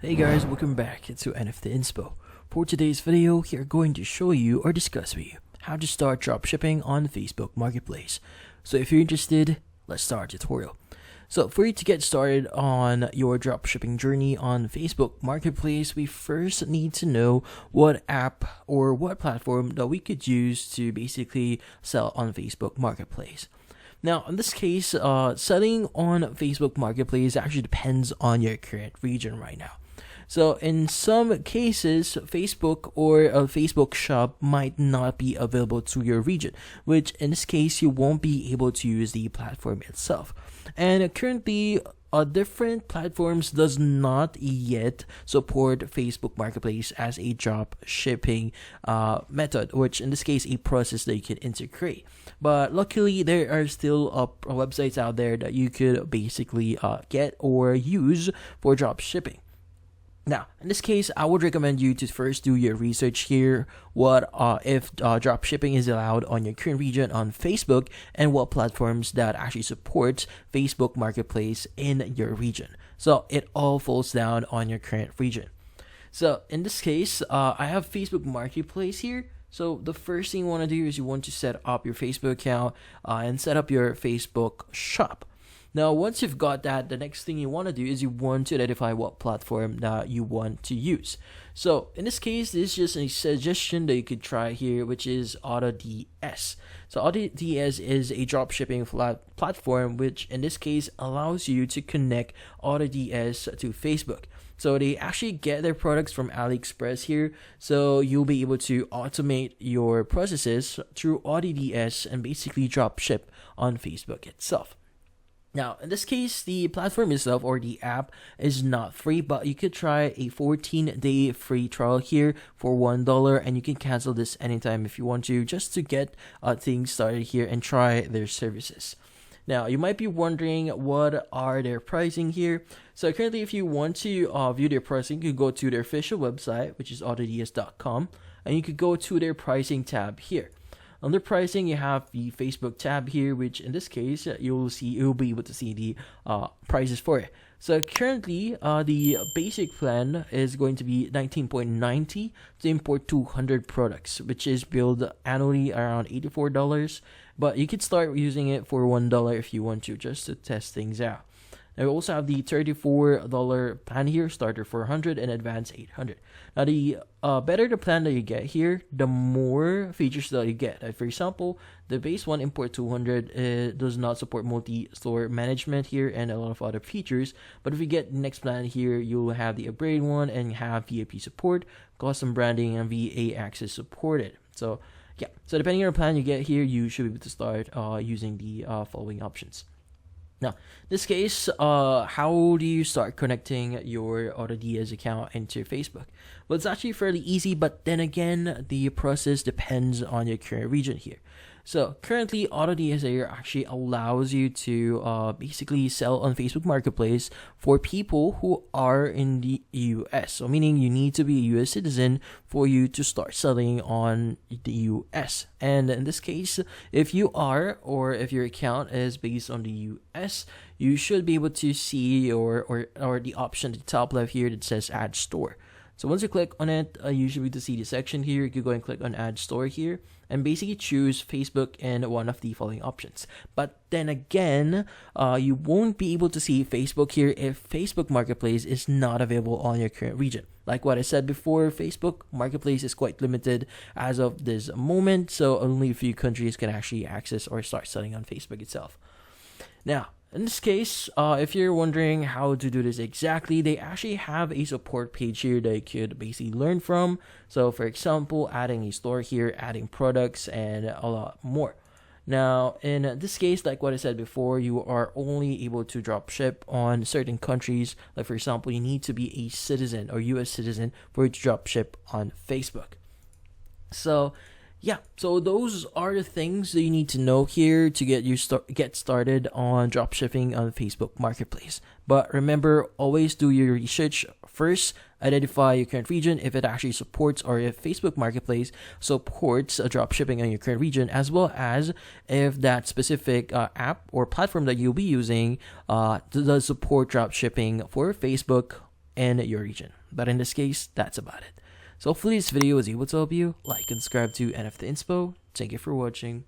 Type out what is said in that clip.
Hey guys, welcome back to NFT Inspo. For today's video, we are going to show you or discuss with you how to start dropshipping on Facebook Marketplace. So if you're interested, let's start the tutorial. So for you to get started on your dropshipping journey on Facebook Marketplace, we first need to know what app or what platform that we could use to basically sell on Facebook Marketplace. Now, in this case, selling on Facebook Marketplace actually depends on your current region right now. So in some cases, Facebook or a Facebook shop might not be available to your region, which in this case, you won't be able to use the platform itself. And currently, different platforms does not yet support Facebook Marketplace as a drop shipping method, which in this case, a process that you can integrate. But luckily, there are still websites out there that you could basically get or use for drop shipping. Now, in this case, I would recommend you to first do your research here. What if drop shipping is allowed on your current region on Facebook, and what platforms that actually supports Facebook Marketplace in your region. So it all falls down on your current region. So in this case, I have Facebook Marketplace here. So the first thing you want to do is you want to set up your Facebook account and set up your Facebook shop. Now, once you've got that, the next thing you want to do is you want to identify what platform that you want to use. So in this case, this is just a suggestion that you could try here, which is AutoDS. So AutoDS is a dropshipping platform, which in this case allows you to connect AutoDS to Facebook. So they actually get their products from AliExpress here. So you'll be able to automate your processes through AutoDS and basically drop ship on Facebook itself. Now, in this case, the platform itself or the app is not free, but you could try a 14-day free trial here for $1, and you can cancel this anytime if you want to, just to get things started here and try their services. Now, you might be wondering what are their pricing here. So currently, if you want to view their pricing, you can go to their official website, which is autods.com, and you could go to their pricing tab here. Under pricing, you have the Facebook tab here, which in this case, you'll be able to see the prices for it. So currently, the basic plan is going to be $19.90 to import 200 products, which is billed annually around $84. But you could start using it for $1 if you want to, just to test things out. Now, we also have the $34 plan here, starter 400 and advanced 800. Now, the better the plan that you get here, the more features that you get. For example, the base one, import 200, does not support multi-store management here and a lot of other features. But if you get the next plan here, you'll have the upgrade one and have VIP support, custom branding, and VA access supported. So, yeah. So depending on the plan you get here, you should be able to start using the following options. Now, in this case, how do you start connecting your AutoDS account into Facebook? Well, it's actually fairly easy, but then again, the process depends on your current region here. So currently, AutoDS here actually allows you to basically sell on Facebook Marketplace for people who are in the US. So meaning you need to be a US citizen for you to start selling on the US. And in this case, if you are, or if your account is based on the US, you should be able to see or the option at the top left here that says Add Store. So once you click on it, you should be able to see the section here. You can go and click on Add Store here and basically choose Facebook and one of the following options. But then again, you won't be able to see Facebook here if Facebook Marketplace is not available on your current region. Like what I said before, Facebook Marketplace is quite limited as of this moment, so only a few countries can actually access or start selling on Facebook itself. Now, in this case, if you're wondering how to do this exactly, they actually have a support page here that you could basically learn from. So for example, adding a store here, adding products, and a lot more. Now, in this case, like what I said before, you are only able to drop ship on certain countries. Like for example, you need to be a citizen or US citizen for you to drop ship on Facebook. So yeah, so those are the things that you need to know here to get started on dropshipping on Facebook Marketplace. But remember, always do your research first. Identify your current region, if it actually supports or if Facebook Marketplace supports dropshipping on your current region, as well as if that specific app or platform that you'll be using does support dropshipping for Facebook in your region. But in this case, that's about it. So hopefully this video was able to help you. Like and subscribe to NFT Inspo. Thank you for watching.